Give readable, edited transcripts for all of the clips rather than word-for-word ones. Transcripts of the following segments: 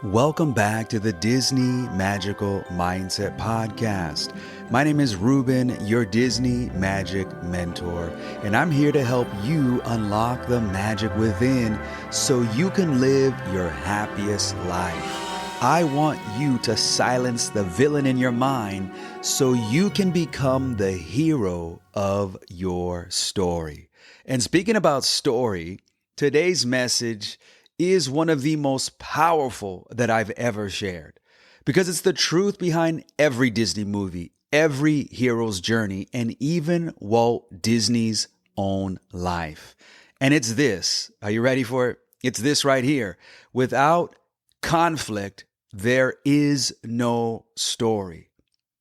Welcome back to the Disney Magical Mindset Podcast. My name is Ruben, your Disney Magic Mentor, and I'm here to help you unlock the magic within so you can live your happiest life. I want you to silence the villain in your mind so you can become the hero of your story. And speaking about story, today's message is one of the most powerful that I've ever shared because it's the truth behind every Disney movie, every hero's journey, and even Walt Disney's own life. And it's this. Are you ready for it? It's this right here. Without conflict, there is no story.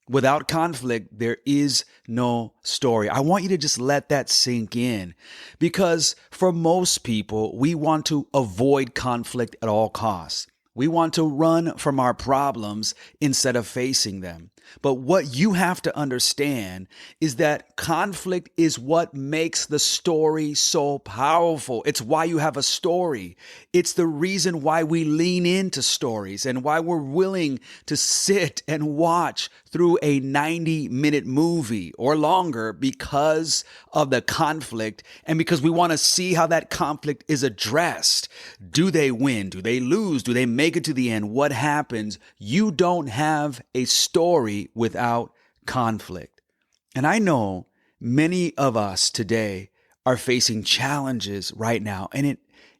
Without conflict, there is no story. I want you to just let that sink in because for most people, we want to avoid conflict at all costs. We want to run from our problems instead of facing them. But what you have to understand is that conflict is what makes the story so powerful. It's why you have a story. It's the reason why we lean into stories and why we're willing to sit and watch through a 90-minute movie or longer because of the conflict and because we want to see how that conflict is addressed. Do they win? Do they lose? Do they make it to the end? What happens? You don't have a story without conflict. And I know many of us today are facing challenges right now. And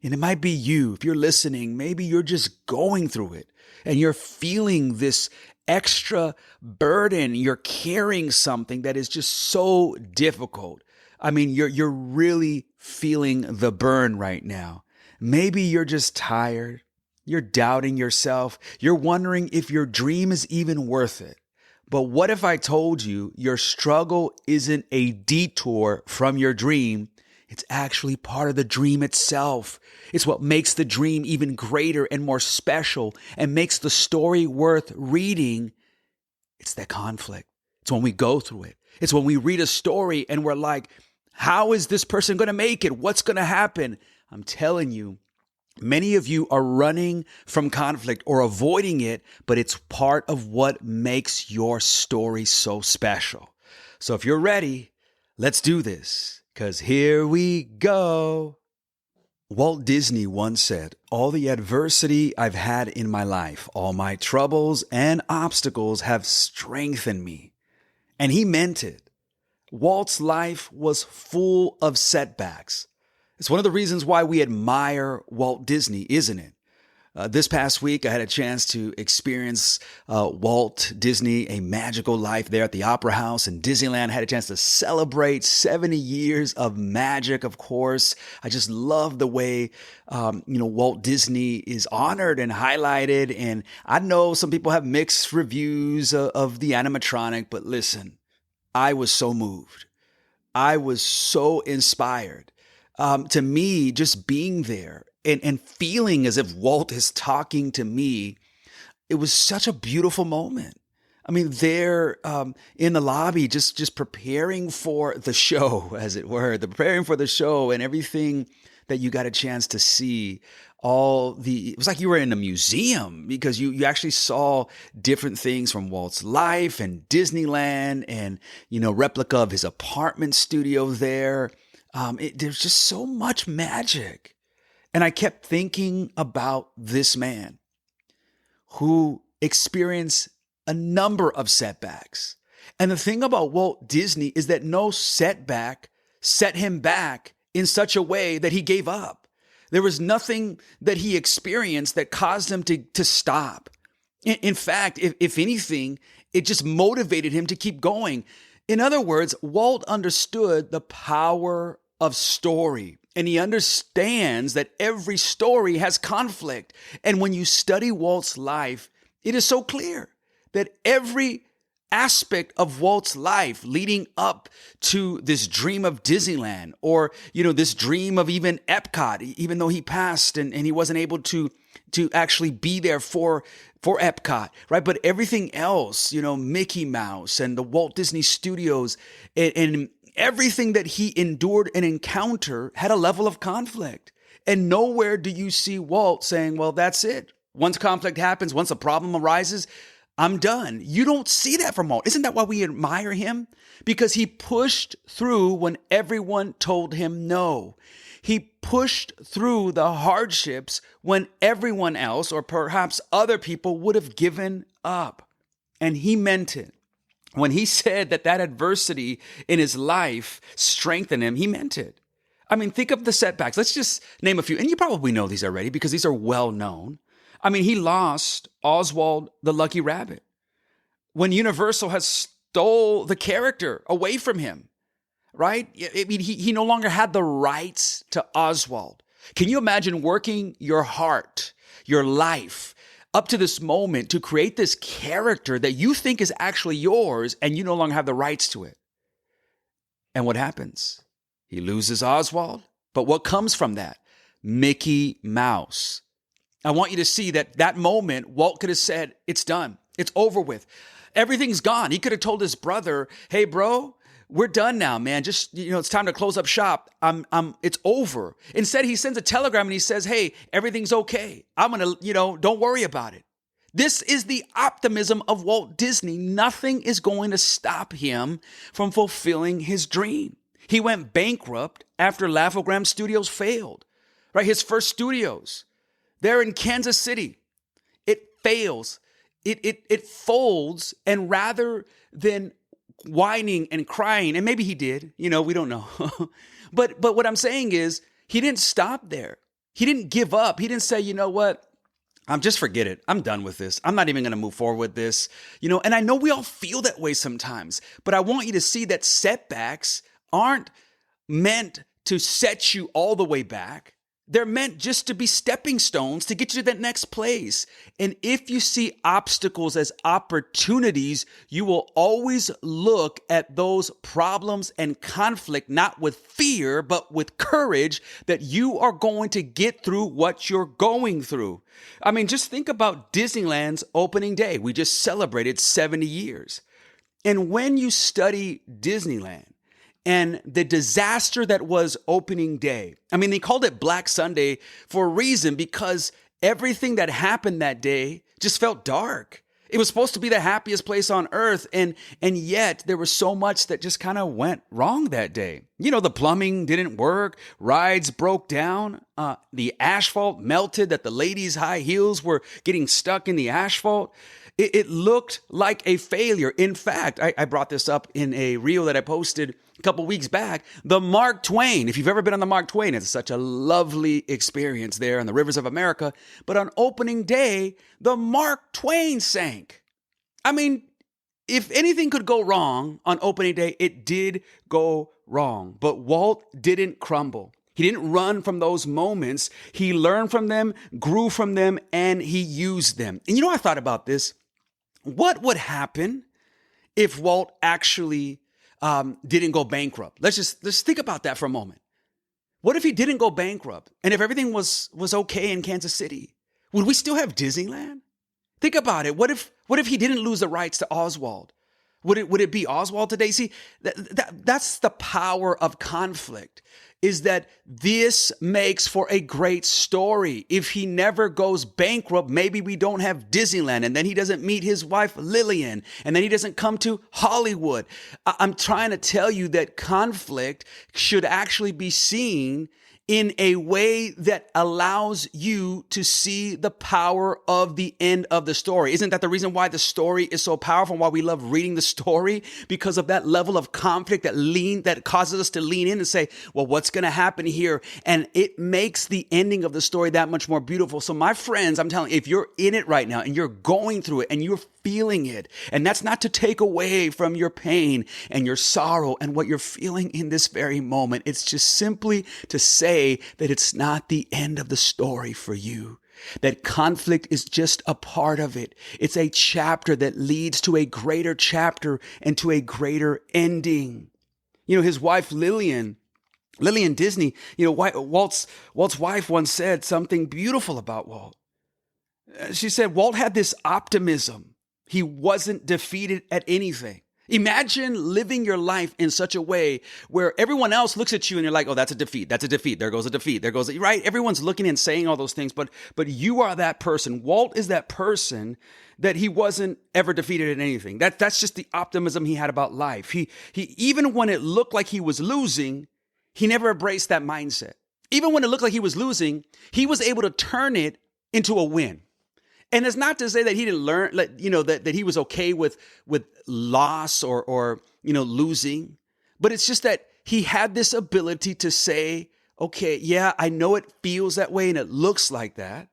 it might be you. If you're listening, maybe you're just going through it and you're feeling this extra burden. You're carrying something that is just so difficult. I mean, you're really feeling the burn right now. Maybe you're just tired. You're doubting yourself. You're wondering if your dream is even worth it. But what if I told you your struggle isn't a detour from your dream? It's actually part of the dream itself. It's what makes the dream even greater and more special and makes the story worth reading. It's that conflict. It's when we go through it. It's when we read a story and we're like, how is this person going to make it? What's going to happen? I'm telling you, many of you are running from conflict or avoiding it, but it's part of what makes your story so special. So if you're ready, let's do this, because here we go. Walt Disney once said, "All the adversity I've had in my life, all my troubles and obstacles have strengthened me." And he meant it. Walt's life was full of setbacks. It's one of the reasons why we admire Walt Disney, isn't it? This past week, I had a chance to experience Walt Disney, A Magical Life there at the Opera House in Disneyland. I had a chance to celebrate 70 years of magic, of course. I just love the way, Walt Disney is honored and highlighted. And I know some people have mixed reviews of the animatronic, but listen, I was so moved. I was so inspired. To me, just being there and feeling as if Walt is talking to me, it was such a beautiful moment. I mean, there in the lobby, just preparing for the show, as it were, preparing for the show and everything that you got a chance to see. It was like you were in a museum because you actually saw different things from Walt's life and Disneyland and, replica of his apartment studio there. There's just so much magic. And I kept thinking about this man who experienced a number of setbacks. And the thing about Walt Disney is that no setback set him back in such a way that he gave up. There was nothing that he experienced that caused him to stop. In fact, if anything, it just motivated him to keep going. In other words, Walt understood the power of story, and he understands that every story has conflict. And when you study Walt's life, it is so clear that every aspect of Walt's life leading up to this dream of Disneyland or, this dream of even Epcot, even though he passed and he wasn't able to actually be there for Epcot, right? But everything else, Mickey Mouse and the Walt Disney Studios and everything that he endured and encountered had a level of conflict. And nowhere do you see Walt saying, well, that's it. Once conflict happens, once a problem arises, I'm done. You don't see that from Walt. Isn't that why we admire him? Because he pushed through when everyone told him no. He pushed through the hardships when everyone else, or perhaps other people, would have given up. And he meant it. When he said that adversity in his life strengthened him, he meant it. I mean, think of the setbacks. Let's just name a few. And you probably know these already because these are well known. I mean, he lost Oswald the Lucky Rabbit when Universal has stole the character away from him, right? I mean, he no longer had the rights to Oswald. Can you imagine working your heart, your life, up to this moment to create this character that you think is actually yours and you no longer have the rights to it? And what happens? He loses Oswald. But what comes from that? Mickey Mouse. I want you to see that moment, Walt could have said, it's done. It's over with. Everything's gone. He could have told his brother, hey, bro, we're done now, man. Just, it's time to close up shop. It's over. Instead, he sends a telegram and he says, hey, everything's okay. I'm going to, don't worry about it. This is the optimism of Walt Disney. Nothing is going to stop him from fulfilling his dream. He went bankrupt after Laugh-O-Gram Studios failed, right? His first studios. They're in Kansas City. It fails. It folds. And rather than whining and crying, and maybe he did, we don't know. But what I'm saying is he didn't stop there. He didn't give up. He didn't say, you know what? Just forget it. I'm done with this. I'm not even going to move forward with this. And I know we all feel that way sometimes, but I want you to see that setbacks aren't meant to set you all the way back. They're meant just to be stepping stones to get you to that next place. And if you see obstacles as opportunities, you will always look at those problems and conflict, not with fear, but with courage that you are going to get through what you're going through. I mean, just think about Disneyland's opening day. We just celebrated 70 years. And when you study Disneyland, and the disaster that was opening day. I mean, they called it Black Sunday for a reason because everything that happened that day just felt dark. It was supposed to be the happiest place on earth. And yet there was so much that just kind of went wrong that day. The plumbing didn't work. Rides broke down. The asphalt melted that the ladies' high heels were getting stuck in the asphalt. It looked like a failure. In fact, I brought this up in a reel that I posted a couple weeks back. The Mark Twain, if you've ever been on the Mark Twain, it's such a lovely experience there on the rivers of America. But on opening day, the Mark Twain sank. I mean, if anything could go wrong on opening day, it did go wrong. But Walt didn't crumble. He didn't run from those moments. He learned from them, grew from them, and he used them. And I thought about this. What would happen if Walt actually didn't go bankrupt? Let's think about that for a moment. What if he didn't go bankrupt? And if everything was okay in Kansas City? Would we still have Disneyland? Think about it. What if he didn't lose the rights to Oswald? Would it be Oswald today? See, that's the power of conflict, is that this makes for a great story. If he never goes bankrupt, maybe we don't have Disneyland, and then he doesn't meet his wife, Lillian, and then he doesn't come to Hollywood. I'm trying to tell you that conflict should actually be seen in a way that allows you to see the power of the end of the story. Isn't that the reason why the story is so powerful and why we love reading the story? Because of that level of conflict that causes us to lean in and say, well, what's going to happen here? And it makes the ending of the story that much more beautiful. So my friends, I'm telling you, if you're in it right now and you're going through it and you're feeling it, and that's not to take away from your pain and your sorrow and what you're feeling in this very moment. It's just simply to say that it's not the end of the story for you. That conflict is just a part of it. It's a chapter that leads to a greater chapter and to a greater ending. His wife, Lillian Disney, Walt's wife once said something beautiful about Walt. She said, Walt had this optimism. He wasn't defeated at anything. Imagine living your life in such a way where everyone else looks at you and you're like, oh, that's a defeat. That's a defeat. There goes a defeat. There goes, right? Everyone's looking and saying all those things, but you are that person. Walt is that person that he wasn't ever defeated in anything. That's just the optimism he had about life. He even when it looked like he was losing, he never embraced that mindset. Even when it looked like he was losing, he was able to turn it into a win. And it's not to say that he didn't learn, that he was okay with loss or losing, but it's just that he had this ability to say, okay, yeah, I know it feels that way and it looks like that,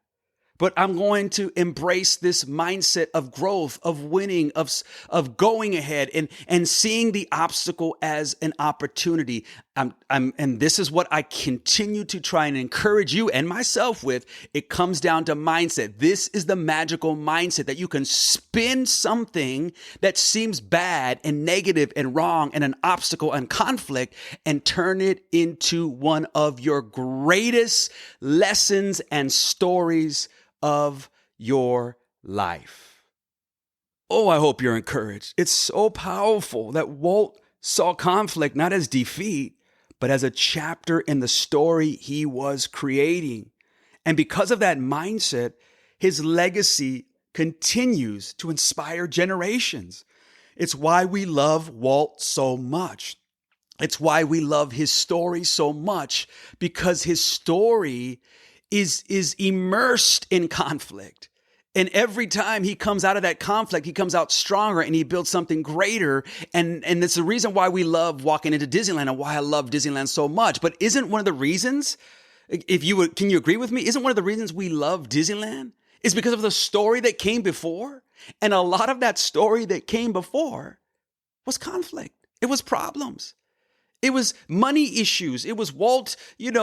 but I'm going to embrace this mindset of growth, of winning, of going ahead and seeing the obstacle as an opportunity. And this is what I continue to try and encourage you and myself with. It comes down to mindset. This is the magical mindset that you can spin something that seems bad and negative and wrong and an obstacle and conflict and turn it into one of your greatest lessons and stories of your life. Oh, I hope you're encouraged. It's so powerful that Walt saw conflict not as defeat, but as a chapter in the story he was creating. And because of that mindset, his legacy continues to inspire generations. It's why we love Walt so much. It's why we love his story so much, because his story is immersed in conflict. And every time he comes out of that conflict, he comes out stronger and he builds something greater. And it's the reason why we love walking into Disneyland and why I love Disneyland so much. But isn't one of the reasons, can you agree with me? Isn't one of the reasons we love Disneyland is because of the story that came before? And a lot of that story that came before was conflict. It was problems. It was money issues. It was Walt,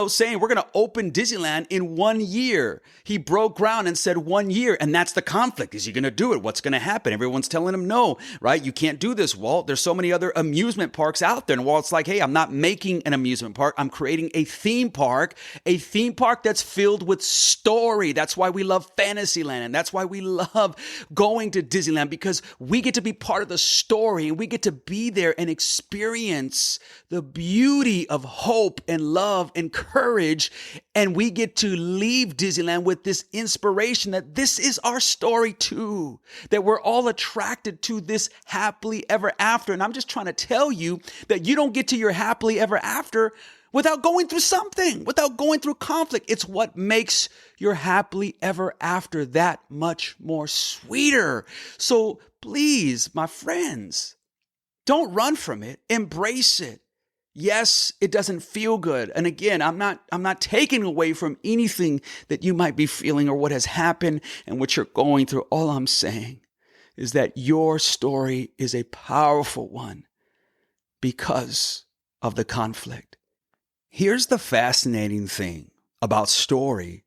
saying we're going to open Disneyland in 1 year. He broke ground and said 1 year. And that's the conflict. Is he going to do it? What's going to happen? Everyone's telling him no, right? You can't do this, Walt. There's so many other amusement parks out there. And Walt's like, hey, I'm not making an amusement park. I'm creating a theme park that's filled with story. That's why we love Fantasyland. And that's why we love going to Disneyland, because we get to be part of the story and we get to be there and experience the beauty of hope and love and courage. And we get to leave Disneyland with this inspiration that this is our story too, that we're all attracted to this happily ever after. And I'm just trying to tell you that you don't get to your happily ever after without going through something, without going through conflict. It's what makes your happily ever after that much more sweeter. So please, my friends, don't run from it. Embrace it. Yes, it doesn't feel good. And again, I'm not taking away from anything that you might be feeling or what has happened and what you're going through. All I'm saying is that your story is a powerful one because of the conflict. Here's the fascinating thing about story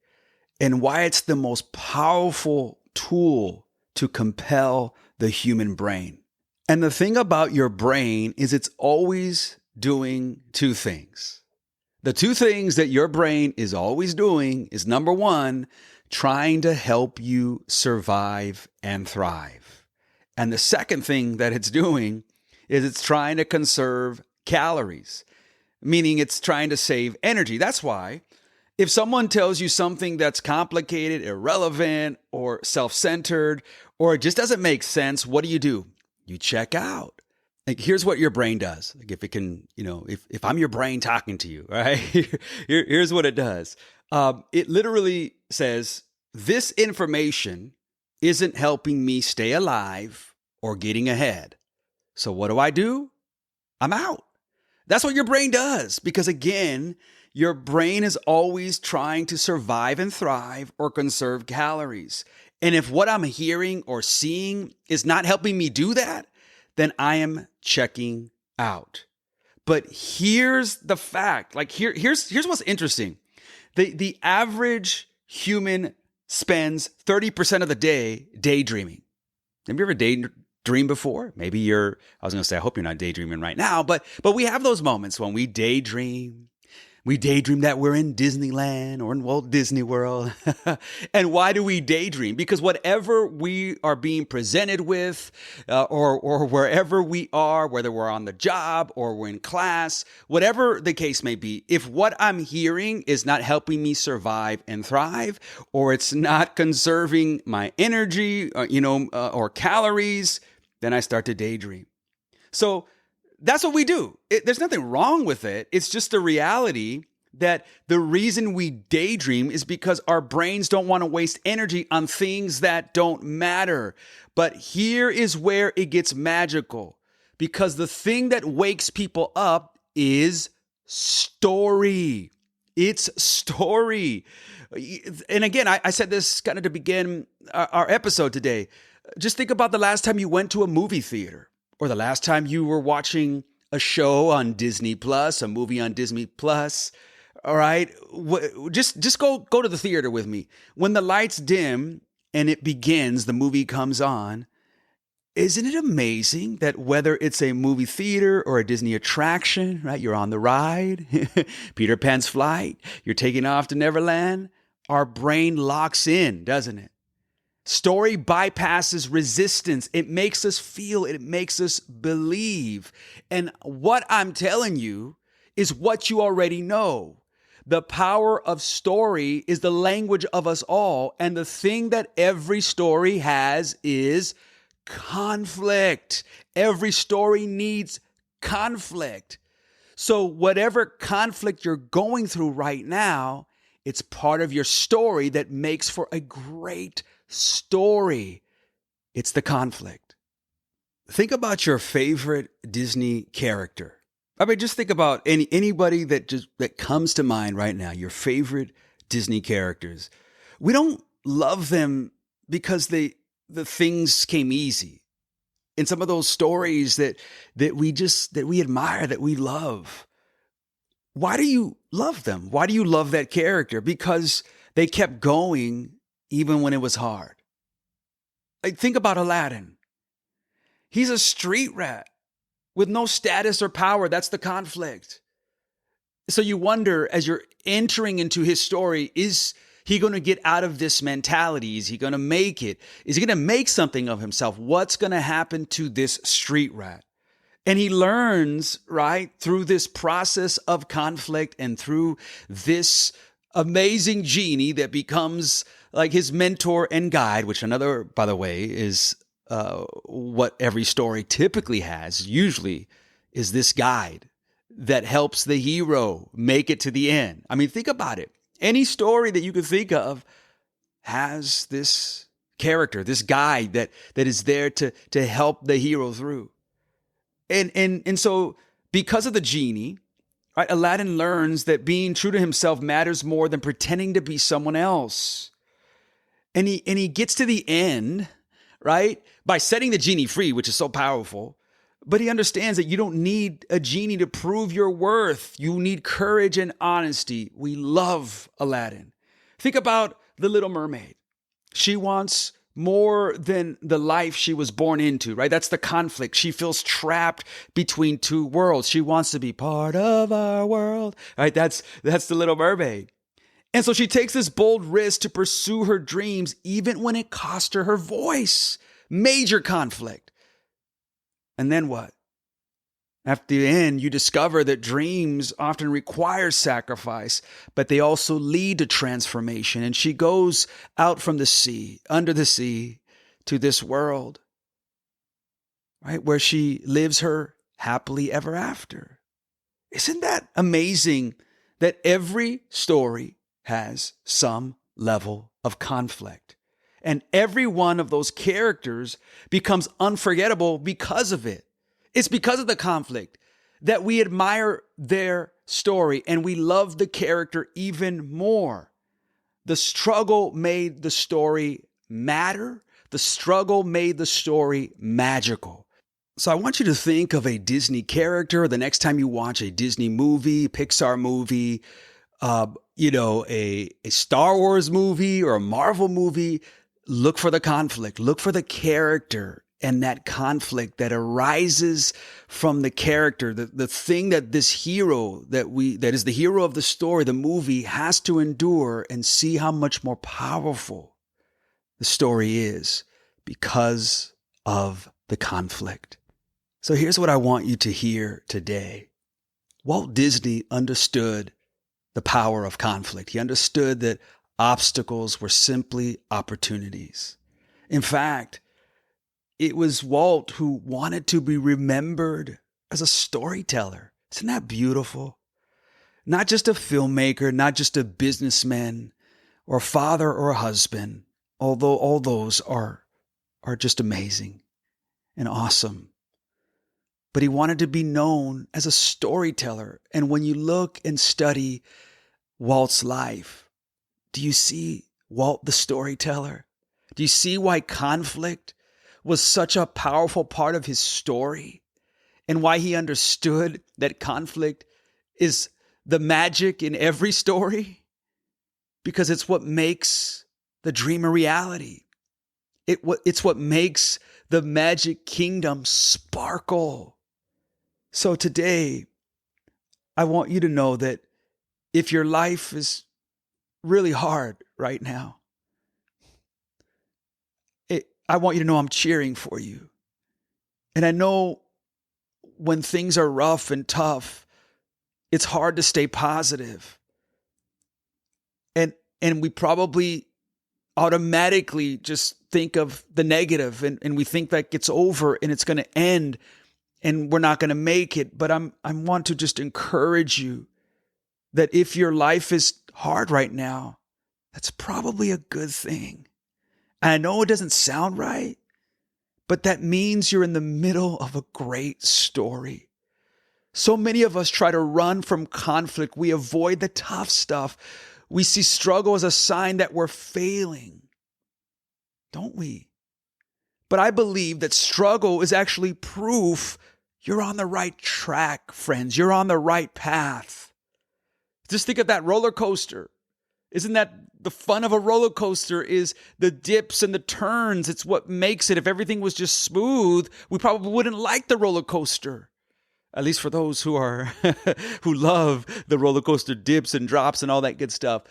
and why it's the most powerful tool to compel the human brain. And the thing about your brain is it's always doing two things. The two things that your brain is always doing is, number one, trying to help you survive and thrive. And the second thing that it's doing is it's trying to conserve calories, meaning it's trying to save energy. That's why if someone tells you something that's complicated, irrelevant, or self-centered, or it just doesn't make sense, what do? You check out. Like, here's what your brain does. Like, if it can, if I'm your brain talking to you, right? Here's what it does. It literally says, this information isn't helping me stay alive or getting ahead. So what do? I'm out. That's what your brain does. Because again, your brain is always trying to survive and thrive or conserve calories. And if what I'm hearing or seeing is not helping me do that, then I am checking out. But here's the fact. Like here's what's interesting. The average human spends 30% of the day daydreaming. Have you ever daydreamed before? Maybe I was going to say, I hope you're not daydreaming right now, but we have those moments when we daydream, We daydream that we're in Disneyland or in Walt Disney World. And why do we daydream? Because whatever we are being presented with, or wherever we are, whether we're on the job or we're in class, whatever the case may be, if what I'm hearing is not helping me survive and thrive, or it's not conserving my energy, or calories, then I start to daydream. So that's what we do. There's nothing wrong with it. It's just the reality that the reason we daydream is because our brains don't want to waste energy on things that don't matter. But here is where it gets magical, because the thing that wakes people up is story. It's story. And again, I said this kind of to begin our episode today. Just think about the last time you went to a movie theater, or the last time you were watching a show on Disney Plus, a movie on Disney Plus. All right. Just go to the theater with me. When the lights dim and it begins, the movie comes on. Isn't it amazing that whether it's a movie theater or a Disney attraction, right? You're on the ride, Peter Pan's flight, you're taking off to Neverland. Our brain locks in, doesn't it? Story bypasses resistance. It makes us feel, it makes us believe. And what I'm telling you is what you already know. The power of story is the language of us all. And the thing that every story has is conflict. Every story needs conflict. So whatever conflict you're going through right now, it's part of your story that makes for a great story. It's the conflict. Think about your favorite Disney character. I mean, just think about anybody that comes to mind right now, your favorite Disney characters. We don't love them because the things came easy. In some of those stories that we admire, that we love. Why do you love them? Why do you love that character? Because they kept going even when it was hard. Like, think about Aladdin. He's a street rat with no status or power. That's the conflict. So you wonder, as you're entering into his story, is he going to get out of this mentality? Is he going to make it? Is he going to make something of himself? What's going to happen to this street rat? And he learns, right, through this process of conflict and through this amazing genie that becomes like his mentor and guide, which another, by the way, is what every story typically has, usually, is this guide that helps the hero make it to the end. I mean, think about it. Any story that you could think of has this character, this guide that is there to help the hero through. And so because of the genie, right, Aladdin learns that being true to himself matters more than pretending to be someone else. And he gets to the end, right, by setting the genie free, which is so powerful. But he understands that you don't need a genie to prove your worth. You need courage and honesty. We love Aladdin. Think about the Little Mermaid. She wants more than the life she was born into, right? That's the conflict. She feels trapped between two worlds. She wants to be part of our world, right? That's the Little Mermaid. And so she takes this bold risk to pursue her dreams, even when it cost her her voice. Major conflict. And then what? After the end, you discover that dreams often require sacrifice, but they also lead to transformation. And she goes out from the sea, under the sea, to this world, right, where she lives her happily ever after. Isn't that amazing that every story has some level of conflict? And every one of those characters becomes unforgettable because of it. It's because of the conflict that we admire their story and we love the character even more. The struggle made the story matter. The struggle made the story magical. So I want you to think of a Disney character the next time you watch a Disney movie, Pixar movie, a Star Wars movie or a Marvel movie. Look for the conflict. Look for the character and that conflict that arises from the character, the thing that this hero that is the hero of the story, the movie, has to endure, and see how much more powerful the story is because of the conflict. So here's what I want you to hear today. Walt Disney understood the power of conflict. He understood that obstacles were simply opportunities. In fact, it was Walt who wanted to be remembered as a storyteller. Isn't that beautiful? Not just a filmmaker, not just a businessman or a father or a husband, although all those are just amazing and awesome. But he wanted to be known as a storyteller. And when you look and study Walt's life, do you see Walt the storyteller? Do you see why conflict was such a powerful part of his story, and why he understood that conflict is the magic in every story? Because it's what makes the dream a reality. It's what makes the magic kingdom sparkle. So today, I want you to know that if your life is really hard right now, I want you to know I'm cheering for you. And I know when things are rough and tough, it's hard to stay positive. And we probably automatically just think of the negative, and we think that it's over and it's going to end and we're not going to make it. But I want to just encourage you that if your life is hard right now, that's probably a good thing. And I know it doesn't sound right, but that means you're in the middle of a great story. So many of us try to run from conflict. We avoid the tough stuff. We see struggle as a sign that we're failing, don't we? But I believe that struggle is actually proof you're on the right track, friends. You're on the right path. Just think of that roller coaster. Isn't that the fun of a roller coaster, is the dips and the turns? It's what makes it. If everything was just smooth, we probably wouldn't like the roller coaster. At least for those who are who love the roller coaster dips and drops and all that good stuff.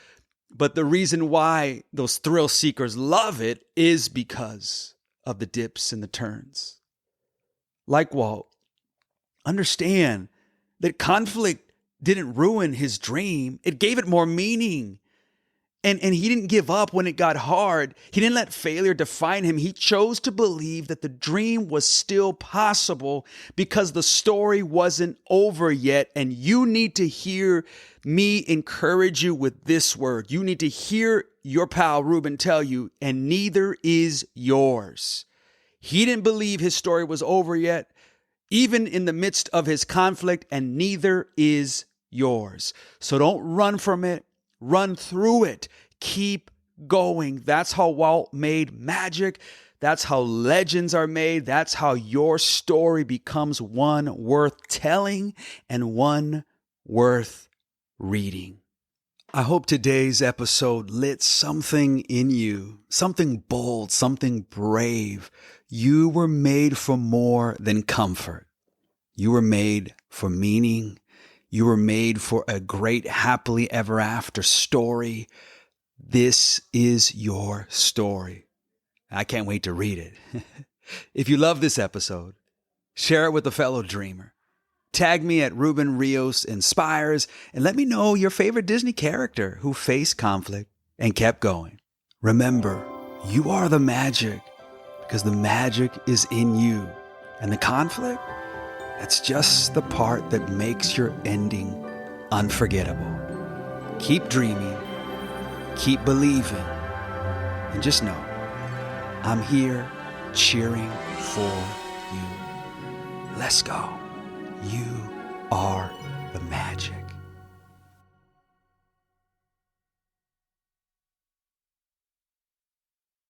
But the reason why those thrill seekers love it is because of the dips and the turns. Like Walt, understand that conflict didn't ruin his dream. It gave it more meaning. And he didn't give up when it got hard. He didn't let failure define him. He chose to believe that the dream was still possible because the story wasn't over yet. And you need to hear me encourage you with this word. You need to hear your pal Ruben tell you, and neither is yours. He didn't believe his story was over yet, even in the midst of his conflict, and neither is yours. So don't run from it. Run through it. Keep going. That's how Walt made magic. That's how legends are made. That's how your story becomes one worth telling and one worth reading. I hope today's episode lit something in you, something bold, something brave. You were made for more than comfort. You were made for meaning. You were made for a great happily ever after story. This is your story. I can't wait to read it. If you love this episode, share it with a fellow dreamer. Tag me at Ruben Rios Inspires and let me know your favorite Disney character who faced conflict and kept going. Remember, you are the magic because the magic is in you, and the conflict, that's just the part that makes your ending unforgettable. Keep dreaming, keep believing, and just know I'm here cheering for you. Let's go. You are the magic.